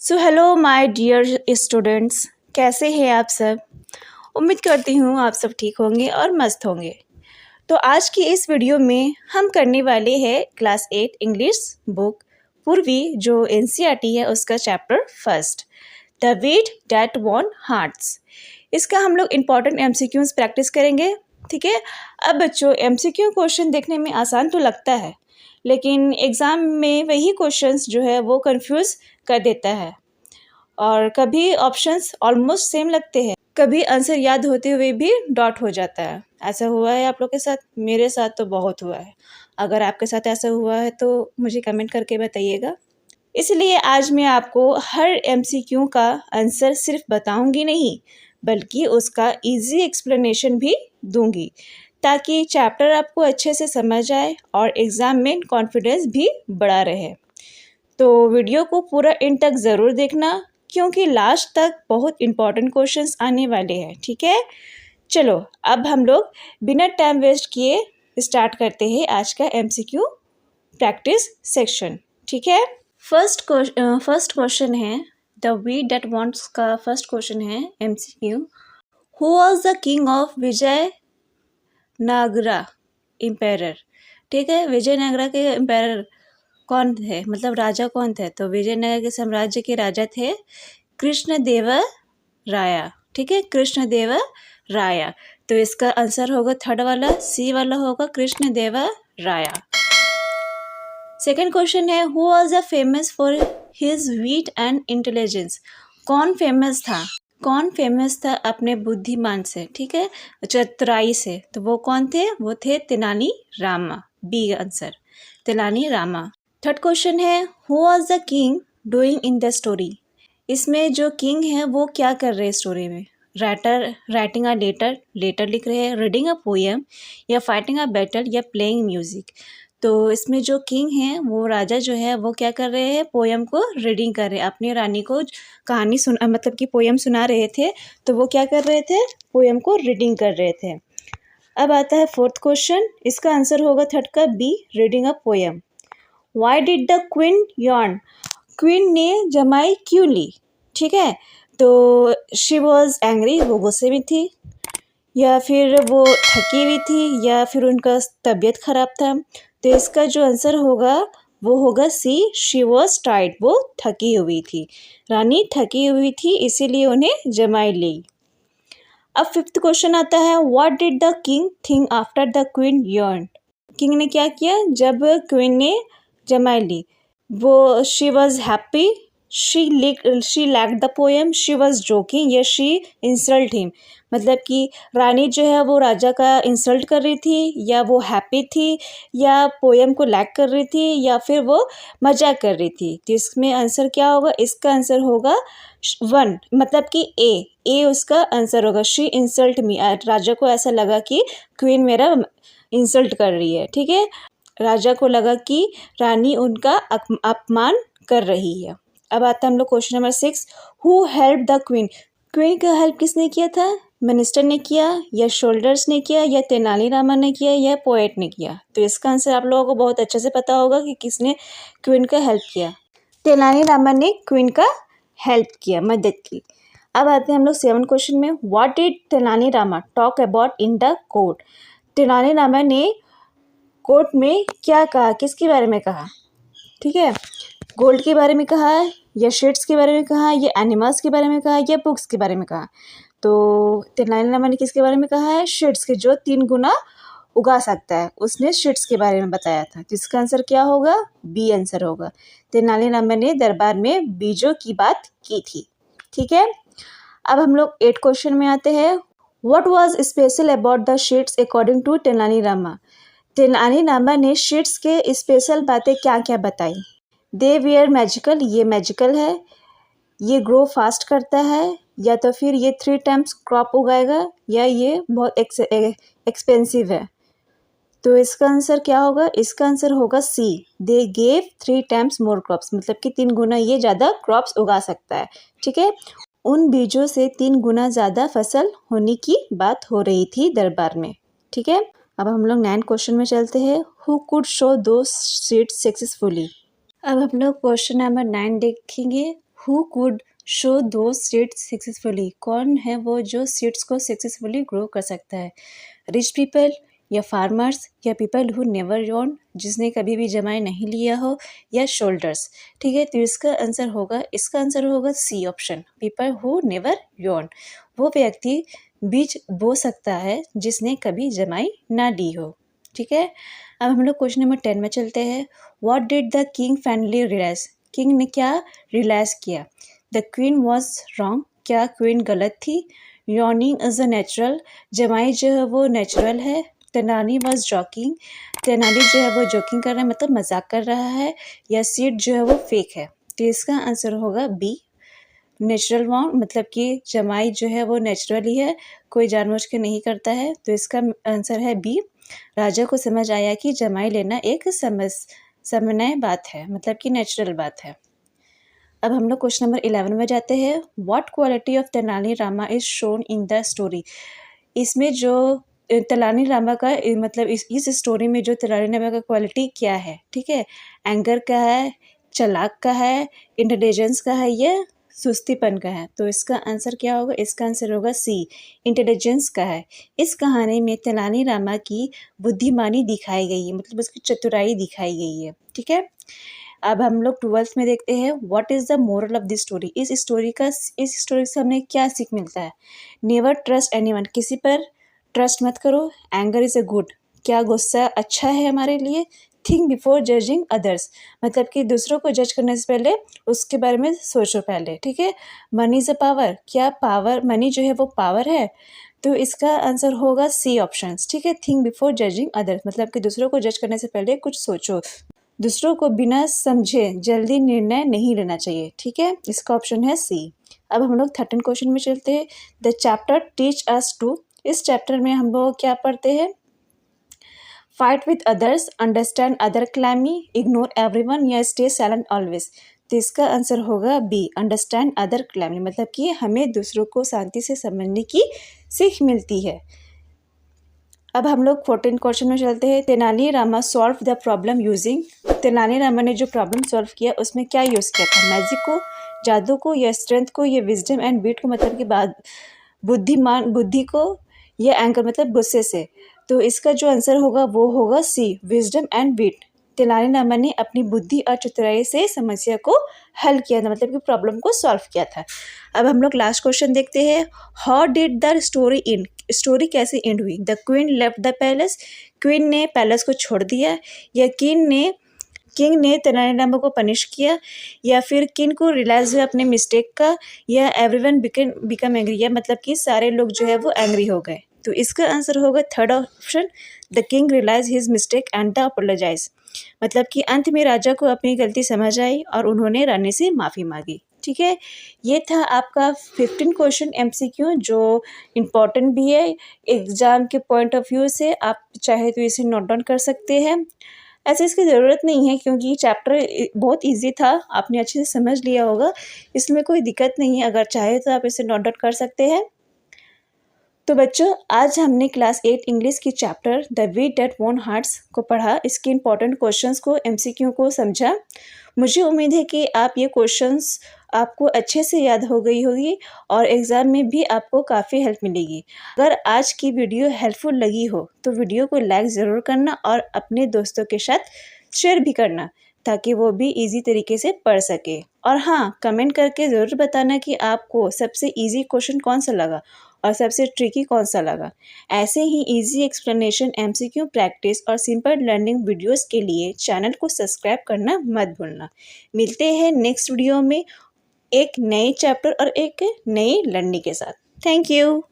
So hello my dear students, कैसे हैं आप सब। उम्मीद करती हूँ आप सब ठीक होंगे और मस्त होंगे। तो आज की इस वीडियो में हम करने वाले हैं क्लास 8 इंग्लिश बुक पूर्वी जो एनसीईआरटी है उसका chapter first, the wit that won hearts. इसका हम लोग इम्पॉर्टेंट एमसीक्यूज प्रैक्टिस करेंगे। ठीक है। अब बच्चों, एमसीक्यू क्वेश्चन देखने में आसान तो लगता है, लेकिन एग्ज़ाम में वही क्वेश्चंस जो है वो कंफ्यूज कर देता है और कभी ऑप्शंस ऑलमोस्ट सेम लगते हैं, कभी आंसर याद होते हुए भी डॉट हो जाता है। ऐसा हुआ है आप लोग के साथ? मेरे साथ तो बहुत हुआ है। अगर आपके साथ ऐसा हुआ है तो मुझे कमेंट करके बताइएगा। इसलिए आज मैं आपको हर एमसीक्यू का आंसर सिर्फ बताऊंगी नहीं, बल्कि उसका इजी एक्सप्लेनेशन भी दूंगी, ताकि चैप्टर आपको अच्छे से समझ आए और एग्ज़ाम में कॉन्फिडेंस भी बढ़ा रहे। तो वीडियो को पूरा एंड तक ज़रूर देखना, क्योंकि लास्ट तक बहुत इंपॉर्टेंट क्वेश्चंस आने वाले हैं। ठीक है, चलो अब हम लोग बिना टाइम वेस्ट किए स्टार्ट करते हैं आज का एमसीक्यू प्रैक्टिस सेक्शन। ठीक है, फर्स्ट क्वेश्चन है द वी डेट वॉन्ट्स का फर्स्ट क्वेश्चन है MCQ. Who was the king of Vijayanagara empire. ठीक है, विजयनगरा के एम्पायर कौन थे, मतलब राजा कौन थे? तो विजयनगर के साम्राज्य के राजा थे कृष्णदेवराया। ठीक है, कृष्णदेवराया। तो इसका आंसर होगा थर्ड वाला, सी वाला होगा कृष्णदेवराया। सेकेंड क्वेश्चन है who was the famous for his wheat and intelligence. कौन फेमस था अपने बुद्धिमान से, ठीक है, चतुराई से? तो वो कौन थे? वो थे Tenali Rama. B answer, Tenali Rama. Third question है who was the king doing in the story. इसमें जो किंग है वो क्या कर रहे हैं स्टोरी में? राइटिंग अ लेटर लिख रहे हैं, रीडिंग अ पोएम, या फाइटिंग अ बैटल, या प्लेइंग म्यूजिक। तो इसमें जो किंग हैं वो राजा जो है वो क्या कर रहे हैं? पोएम को रीडिंग कर रहे हैं, अपनी रानी को कहानी मतलब कि पोएम सुना रहे थे। तो वो क्या कर रहे थे? पोएम को रीडिंग कर रहे थे। अब आता है फोर्थ क्वेश्चन, इसका आंसर होगा थर्ड का B, reading a poem. Why did the queen yawn. Queen ने जमाई क्यों ली? ठीक है, तो शी वॉज एंग्री, वो गुस्से में थी, या फिर वो थकी हुई थी, या फिर उनका तबीयत खराब था। तो इसका जो आंसर होगा वो होगा सी, शी वॉज टायर्ड, वो थकी हुई थी, रानी थकी हुई थी, इसीलिए उन्हें जमाई ली। अब फिफ्थ क्वेश्चन आता है what did the king think after the queen yawn. King ने क्या किया जब क्वीन ने जमाई ली? वो she was happy, she liked the poem, she was joking, या शी इंसल्ट हिम। मतलब कि रानी जो है वो राजा का इंसल्ट कर रही थी, या वो हैप्पी थी, या पोएम को लैक कर रही थी, या फिर वो मजाक कर रही थी। तो इसमें आंसर क्या होगा? इसका आंसर होगा वन, मतलब कि ए उसका आंसर होगा। शी इंसल्ट मी, राजा को ऐसा लगा कि क्वीन मेरा इंसल्ट कर रही है। ठीक है, राजा को लगा कि रानी उनका अपमान कर रही है। अब आता है हम लोग question number 6, who help the queen. Queen का हेल्प किसने किया था? मिनिस्टर ने किया, या शोल्डर्स ने किया, या तेनालीरामा ने किया, या पोएट ने किया? तो इसका आंसर आप लोगों को बहुत अच्छे से पता होगा कि किसने क्वीन का हेल्प किया। तेनालीरामा ने क्वीन का हेल्प किया, मदद की। अब आते हैं हम लोग 7 क्वेश्चन में, what did Tenali Rama talk about in the court. Tenali Rama ने कोर्ट में क्या कहा, किसके बारे में कहा? ठीक है, गोल्ड के बारे में कहा, या शीट्स के बारे में कहा, या एनिमल्स के बारे में कहा, या बुक्स के बारे में कहा? तो तेनालीरामा ने किसके बारे में कहा है? शीट्स के, जो 3 गुना उगा सकता है, उसने शीट्स के बारे में बताया था। तो इसका आंसर क्या होगा? बी आंसर होगा। तेनालीरामा ने दरबार में बीजों की बात की थी। ठीक है, अब हम लोग 8 क्वेश्चन में आते हैं, what was special about the seeds according to Tenalirama. Tenalirama ने शीट्स के स्पेशल बातें क्या क्या बताई? दे वेयर मैजिकल, ये मैजिकल है, ये ग्रो फास्ट करता है, या तो फिर ये 3 टाइम्स क्रॉप उगाएगा, या ये बहुत एक्सपेंसिव है। तो इसका आंसर क्या होगा? इसका आंसर होगा C, they gave 3 times more crops, मतलब कि 3 गुना ये ज़्यादा क्रॉप्स उगा सकता है। ठीक है, उन बीजों से 3 गुना ज़्यादा फसल होने की बात हो रही थी दरबार में। ठीक है, अब हम लोग 9 क्वेश्चन में चलते हैं, हु कुड शो दो सीड्स सक्सेसफुली। अब हम लोग क्वेश्चन नंबर 9 देखेंगे, हु कुड शो दो सीड्स सक्सेसफुली, कौन है वो जो सीड्स को सक्सेसफुली ग्रो कर सकता है? रिच पीपल या फार्मर्स या पीपल हु नेवर योन, जिसने कभी भी जमाई नहीं लिया हो, या शोल्डर्स। ठीक है, तो इसका आंसर होगा C option, people who never yawn. वो व्यक्ति बीज बो सकता है जिसने कभी जमाई ना ली हो। ठीक है, अब हम लोग क्वेश्चन नंबर 10 में चलते हैं। What did the king finally realise, किंग ने क्या रियलाइज किया? द क्वीन वॉज रॉन्ग, क्या क्वीन गलत थी? यॉर्निंग इज अ नेचुरल, जमाई जो है वो नेचुरल है। तेनाली वॉज जॉकिंग, तेनाली जो है वो जोकिंग कर रहा है, मतलब मजाक कर रहा है। या सीड जो है वो फेक है। तो इसका आंसर होगा बी, नेचुरल वन, मतलब कि जमाई जो है वो नेचुरल ही है, कोई जानबूझ के नहीं करता है। तो इसका आंसर है बी। राजा को समझ आया कि जमाई लेना एक समन्वय बात है, मतलब कि नेचुरल बात है। अब हम लोग क्वेश्चन नंबर 11 में जाते हैं। What quality of Tenali Rama is shown in the story, इसमें जो तेनाली रामा का मतलब इस स्टोरी में जो तेनाली रामा का क्वालिटी क्या है? ठीक है, एंगर का है, चालाक का है, इंटेलिजेंस का है, या सुस्तीपन का है? तो इसका आंसर क्या होगा? इसका आंसर होगा सी, इंटेलिजेंस का है। इस कहानी में तेनाली रामा की बुद्धिमानी दिखाई गई है, मतलब उसकी चतुराई दिखाई गई है। ठीक है, अब हम लोग 12th में देखते हैं। What is the moral of this story, इस स्टोरी से हमें क्या सीख मिलता है? नेवर ट्रस्ट एनीवन, किसी पर ट्रस्ट मत करो। एंगर इज़ अ गुड, क्या गुस्सा अच्छा है हमारे लिए? थिंक बिफोर जजिंग अदर्स, मतलब कि दूसरों को जज करने से पहले उसके बारे में सोचो पहले। ठीक है, मनी इज़ अ पावर, क्या पावर, मनी जो है वो पावर है? तो इसका आंसर होगा सी ऑप्शन। ठीक है, थिंक बिफोर जजिंग अदर्स, मतलब कि दूसरों को जज करने से पहले कुछ सोचो, दूसरों को बिना समझे जल्दी निर्णय नहीं लेना चाहिए। ठीक है, इसका ऑप्शन है सी। अब हम लोग 13 क्वेश्चन में चलते हैं। The chapter teach us to, इस चैप्टर में हम लोग क्या पढ़ते हैं? Fight with others, understand other calmly, ignore everyone, या स्टे साइलेंट ऑलवेज। तो इसका आंसर होगा बी, अंडरस्टैंड अदर क्लैमी, मतलब कि हमें दूसरों को शांति से समझने की सीख मिलती है। अब हम लोग 14 क्वेश्चन में चलते हैं। Tenali Rama solve the problem using, Tenali Rama ने जो प्रॉब्लम सॉल्व किया उसमें क्या यूज़ किया था? मैजिक को, जादू को, या स्ट्रेंथ को, या विजडम एंड बीट को, मतलब कि बुद्धि को, या एंकर मतलब गुस्से से। तो इसका जो आंसर होगा वो होगा C, wisdom and wit. Tenali Rama ने अपनी बुद्धि और चतुराई से समस्या को हल किया था, मतलब कि प्रॉब्लम को सॉल्व किया था। अब हम लोग लास्ट क्वेश्चन देखते हैं। How did the story and, story कैसे एंड हुई? The queen left the palace, queen ने पैलेस को छोड़ दिया, या किंग ने तेनाली रामा को पनिश किया, या फिर किंग को रियलाइज हुआ अपने मिस्टेक का, या एवरीवन बिकम एंग्री, या मतलब कि सारे लोग जो है वो एंग्री हो गए। तो इसका आंसर होगा third option, the king realise his mistake and the apologise, मतलब कि अंत में राजा को अपनी गलती समझ आई और उन्होंने रानी से माफ़ी मांगी। ठीक है, ये था आपका 15 क्वेश्चन MCQ, जो इम्पॉर्टेंट भी है एग्ज़ाम के पॉइंट ऑफ व्यू से। आप चाहे तो इसे नोट डाउन कर सकते हैं, ऐसे इसकी ज़रूरत नहीं है क्योंकि चैप्टर बहुत इजी था, आपने अच्छे से समझ लिया होगा, इसमें कोई दिक्कत नहीं है। अगर चाहे तो आप इसे नोट डाउन कर सकते हैं। तो बच्चों, आज हमने क्लास 8 इंग्लिश की chapter the wit that won hearts को पढ़ा, इसके इंपॉर्टेंट क्वेश्चंस को, MCQ को समझा। मुझे उम्मीद है कि आप ये क्वेश्चंस आपको अच्छे से याद हो गई होगी और एग्ज़ाम में भी आपको काफ़ी हेल्प मिलेगी। अगर आज की वीडियो हेल्पफुल लगी हो तो वीडियो को लाइक ज़रूर करना और अपने दोस्तों के साथ शेयर भी करना, ताकि वो भी इजी तरीके से पढ़ सके। और हाँ, कमेंट करके ज़रूर बताना कि आपको सबसे इजी क्वेश्चन कौन सा लगा और सबसे ट्रिकी कौन सा लगा। ऐसे ही इजी एक्सप्लेनेशन, MCQ प्रैक्टिस और सिंपल लर्निंग वीडियोस के लिए चैनल को सब्सक्राइब करना मत भूलना। मिलते हैं नेक्स्ट वीडियो में एक नए चैप्टर और एक नई लर्निंग के साथ। Thank you.